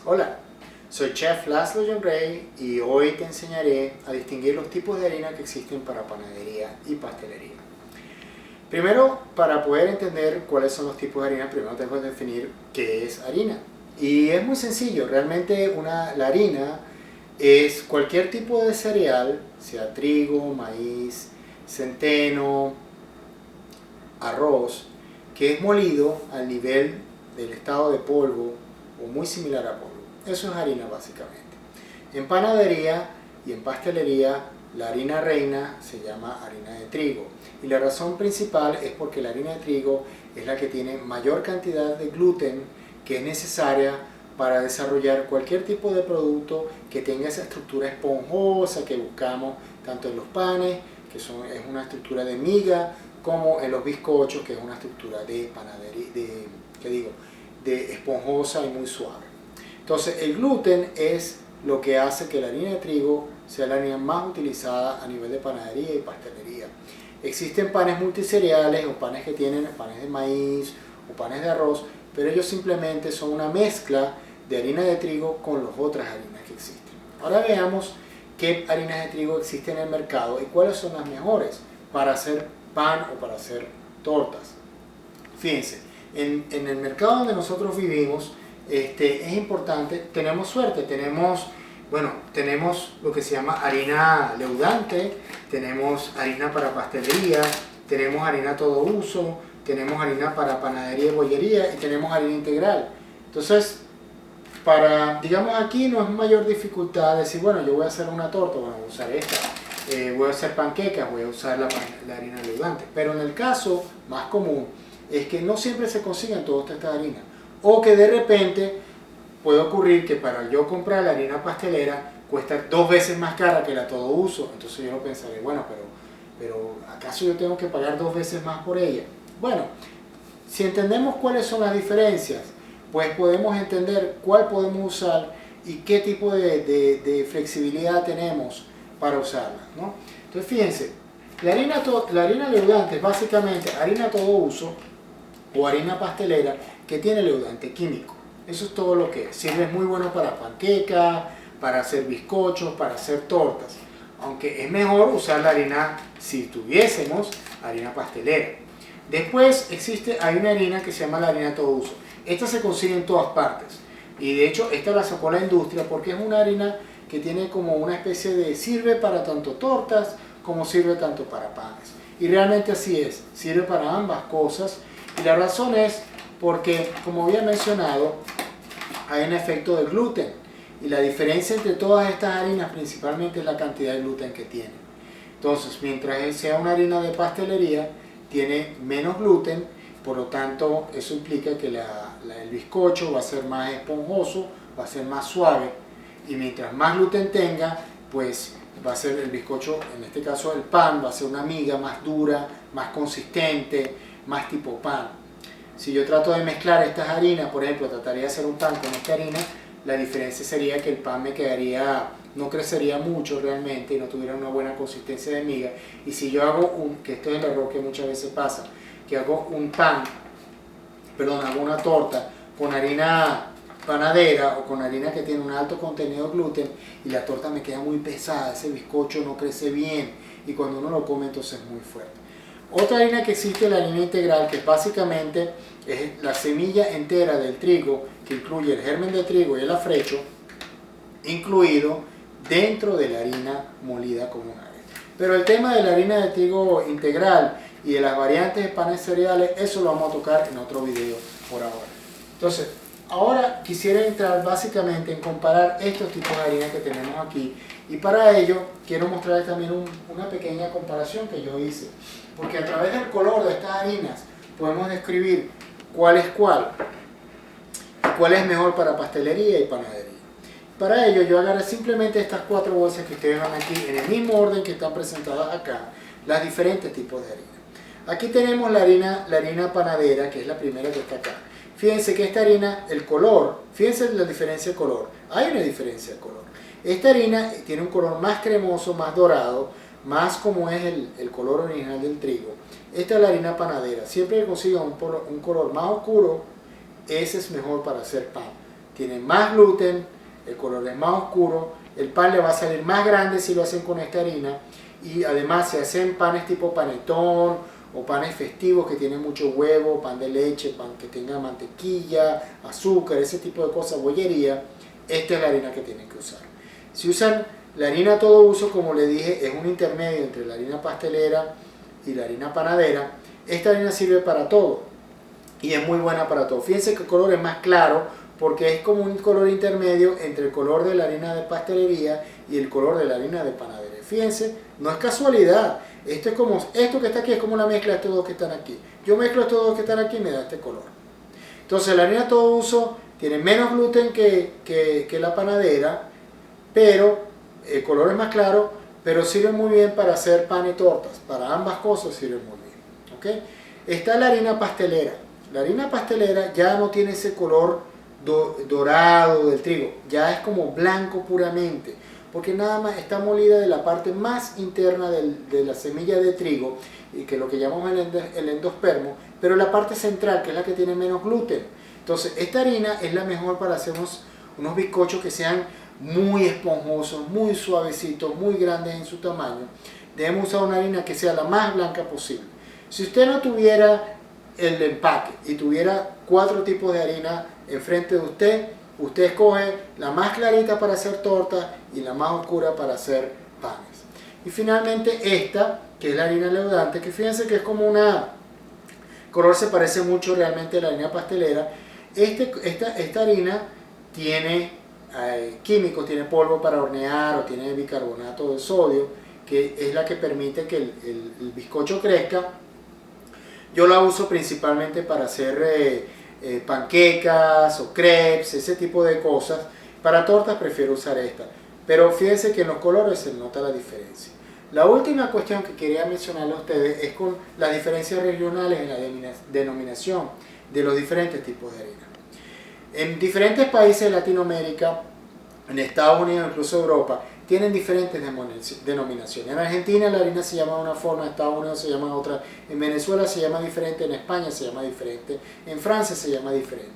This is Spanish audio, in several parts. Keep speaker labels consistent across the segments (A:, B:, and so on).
A: Hola, soy Chef Laszlo John Ray y hoy te enseñaré a distinguir los tipos de harina que existen para panadería y pastelería. Primero, para poder entender cuáles son los tipos de harina, primero tengo que definir qué es harina. Y es muy sencillo, realmente la harina es cualquier tipo de cereal, sea trigo, maíz, centeno, arroz, que es molido al nivel del estado de polvo o muy similar a polvo. Eso es harina básicamente. En panadería y en pastelería la harina reina se llama harina de trigo y la razón principal es porque la harina de trigo es la que tiene mayor cantidad de gluten que es necesaria para desarrollar cualquier tipo de producto que tenga esa estructura esponjosa que buscamos tanto en los panes, es una estructura de miga, como en los bizcochos, que es una estructura de panadería, de esponjosa y muy suave. Entonces el gluten es lo que hace que la harina de trigo sea la harina más utilizada a nivel de panadería y pastelería. Existen panes multicereales o panes que tienen panes de maíz o panes de arroz, pero ellos simplemente son una mezcla de harina de trigo con las otras harinas que existen. Ahora veamos qué harinas de trigo existen en el mercado y cuáles son las mejores para hacer pan o para hacer tortas. Fíjense, en el mercado donde nosotros vivimos, es importante, tenemos suerte, tenemos lo que se llama harina leudante, tenemos harina para pastelería, tenemos harina todo uso, tenemos harina para panadería y bollería y tenemos harina integral. Entonces, digamos aquí no es mayor dificultad decir, bueno, yo voy a hacer una torta, bueno, voy a usar esta, voy a hacer panquecas, voy a usar la harina leudante. Pero en el caso más común es que no siempre se consiguen todas estas harinas. O que de repente puede ocurrir que para yo comprar la harina pastelera cuesta 2 veces más cara que la todo uso. Entonces yo lo pensaré, bueno, pero ¿acaso yo tengo que pagar 2 veces más por ella? Bueno, si entendemos cuáles son las diferencias, pues podemos entender cuál podemos usar y qué tipo de flexibilidad tenemos para usarla, ¿no? Entonces fíjense, la harina leudante es básicamente harina todo uso o harina pastelera que tiene leudante químico. Eso es todo lo que es. Sirve muy bueno para panqueca, para hacer bizcochos, para hacer tortas. Aunque es mejor usar la harina si tuviésemos harina pastelera. Después hay una harina que se llama la harina todo uso. Esta se consigue en todas partes. Y de hecho esta la sacó la industria porque es una harina que tiene como una especie de sirve para tanto tortas como sirve tanto para panes. Y realmente así es. Sirve para ambas cosas. Y la razón es porque, como había mencionado, hay un efecto de gluten. Y la diferencia entre todas estas harinas principalmente es la cantidad de gluten que tienen. Entonces, mientras sea una harina de pastelería, tiene menos gluten, por lo tanto, eso implica que el bizcocho va a ser más esponjoso, va a ser más suave. Y mientras más gluten tenga, pues va a ser el bizcocho, en este caso el pan, va a ser una miga más dura, más consistente, más tipo pan. Si yo trato de mezclar estas harinas, por ejemplo, trataría de hacer un pan con esta harina, la diferencia sería que el pan no crecería mucho realmente y no tuviera una buena consistencia de miga. Y si yo hago que esto es el error que muchas veces pasa, que hago hago una torta con harina panadera o con harina que tiene un alto contenido de gluten y la torta me queda muy pesada, ese bizcocho no crece bien y cuando uno lo come entonces es muy fuerte. Otra harina que existe es la harina integral, que básicamente es la semilla entera del trigo, que incluye el germen de trigo y el afrecho, incluido dentro de la harina molida comunal. Pero el tema de la harina de trigo integral y de las variantes de panes cereales, eso lo vamos a tocar en otro video por ahora. Entonces, ahora quisiera entrar básicamente en comparar estos tipos de harina que tenemos aquí y para ello quiero mostrarles también una pequeña comparación que yo hice, porque a través del color de estas harinas podemos describir cuál es cuál es mejor para pastelería y panadería. Para ello yo agarré simplemente estas 4 bolsas que ustedes ven aquí en el mismo orden que están presentadas acá, los diferentes tipos de harina. Aquí tenemos la harina panadera, que es la primera que está acá. Fíjense que esta harina, el color, fíjense la diferencia de color, hay una diferencia de color. Esta harina tiene un color más cremoso, más dorado, más como es el color original del trigo. Esta es la harina panadera. Siempre que consigan un color más oscuro, ese es mejor para hacer pan. tiene más gluten, el color es más oscuro, el pan le va a salir más grande si lo hacen con esta harina, y además si hacen panes tipo panetón o panes festivos que tienen mucho huevo, pan de leche, pan que tenga mantequilla, azúcar, ese tipo de cosas, bollería, esta es la harina que tienen que usar. Si usan la harina todo uso, como le dije, es un intermedio entre la harina pastelera y la harina panadera. Esta harina sirve para todo y es muy buena para todo. Fíjense que el color es más claro porque es como un color intermedio entre el color de la harina de pastelería y el color de la harina de panadera. Fíjense, no es casualidad. Esto es como, esto que está aquí es como la mezcla de estos dos que están aquí. Yo mezclo estos dos que están aquí y me da este color. Entonces la harina todo uso tiene menos gluten que la panadera, pero el color es más claro, pero sirve muy bien para hacer pan y tortas. Para ambas cosas sirve muy bien. ¿Okay? Está la harina pastelera. La harina pastelera ya no tiene ese color dorado del trigo, ya es como blanco puramente, porque nada más está molida de la parte más interna de la semilla de trigo, y que es lo que llamamos el endospermo, pero la parte central, que es la que tiene menos gluten. Entonces esta harina es la mejor para hacer unos bizcochos que sean muy esponjosos, muy suavecitos, muy grandes en su tamaño. Debemos usar una harina que sea la más blanca posible. Si usted no tuviera el empaque y tuviera 4 tipos de harina enfrente de usted, usted escoge la más clarita para hacer tortas y la más oscura para hacer panes. Y finalmente esta, que es la harina leudante, que fíjense que es como el color se parece mucho realmente a la harina pastelera. Esta harina tiene químicos, tiene polvo para hornear o tiene bicarbonato de sodio, que es la que permite que el bizcocho crezca. Yo la uso principalmente para hacer panquecas o crepes, ese tipo de cosas. Para tortas prefiero usar esta, pero fíjense que en los colores se nota la diferencia. La última cuestión que quería mencionarle a ustedes es con las diferencias regionales en la denominación de los diferentes tipos de harina. En diferentes países de Latinoamérica, en Estados Unidos, incluso Europa, tienen diferentes denominaciones. En Argentina la harina se llama de una forma, en Estados Unidos se llama de otra, en Venezuela se llama diferente, en España se llama diferente, en Francia se llama diferente.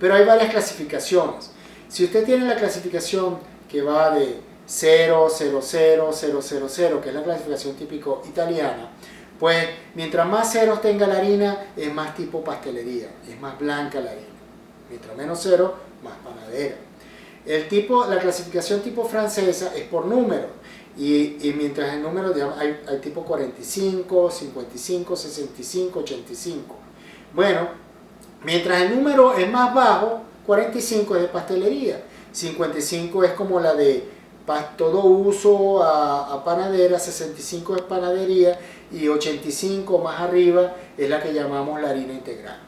A: Pero hay varias clasificaciones. Si usted tiene la clasificación que va de 0, 0, 0, 0, 0, 0, que es la clasificación típico italiana, pues mientras más ceros tenga la harina, es más tipo pastelería, es más blanca la harina. Mientras menos cero, más panadera. La clasificación tipo francesa es por número, y mientras el número, digamos, hay tipo 45, 55, 65, 85. Bueno, mientras el número es más bajo, 45 es de pastelería, 55 es como la de todo uso a panadera, 65 es panadería y 85 más arriba es la que llamamos la harina integral.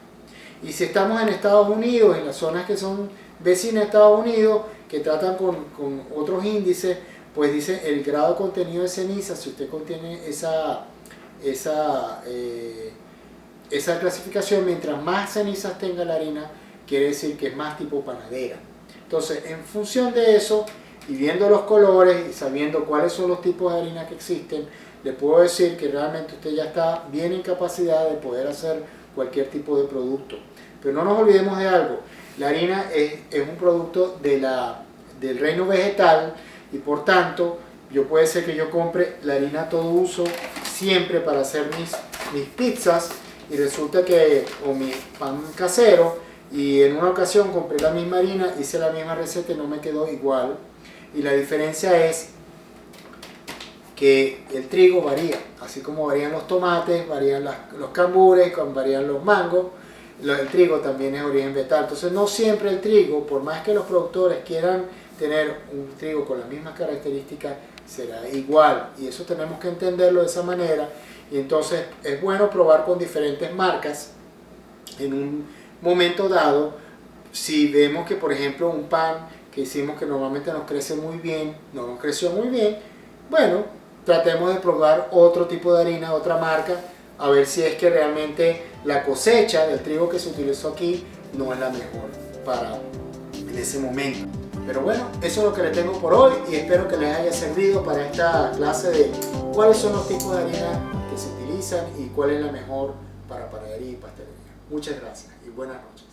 A: Y si estamos en Estados Unidos, en las zonas que son vecinas de Estados Unidos, que tratan con otros índices, pues dice el grado de contenido de ceniza. Si usted contiene esa clasificación, mientras más cenizas tenga la harina, quiere decir que es más tipo panadera. Entonces, en función de eso, y viendo los colores y sabiendo cuáles son los tipos de harina que existen, le puedo decir que realmente usted ya está bien en capacidad de poder hacer cualquier tipo de producto. Pero no nos olvidemos de algo: la harina es un producto del reino vegetal, y por tanto puede ser que yo compre la harina todo uso siempre para hacer mis pizzas, y resulta que, o mi pan casero, y en una ocasión compré la misma harina, hice la misma receta y no me quedó igual. Y la diferencia es que el trigo varía, así como varían los tomates, varían los cambures, varían los mangos. El trigo también es origen vegetal. Entonces no siempre el trigo, por más que los productores quieran tener un trigo con las mismas características, será igual, y eso tenemos que entenderlo de esa manera. Y entonces es bueno probar con diferentes marcas en un momento dado. Si vemos que, por ejemplo, un pan que hicimos que normalmente nos crece muy bien, no nos creció muy bien, bueno, tratemos de probar otro tipo de harina, otra marca, a ver si es que realmente la cosecha del trigo que se utilizó aquí no es la mejor en ese momento. Pero bueno, eso es lo que les tengo por hoy, y espero que les haya servido para esta clase de cuáles son los tipos de harina que se utilizan y cuál es la mejor para panadería y pastelería. Muchas gracias y buenas noches.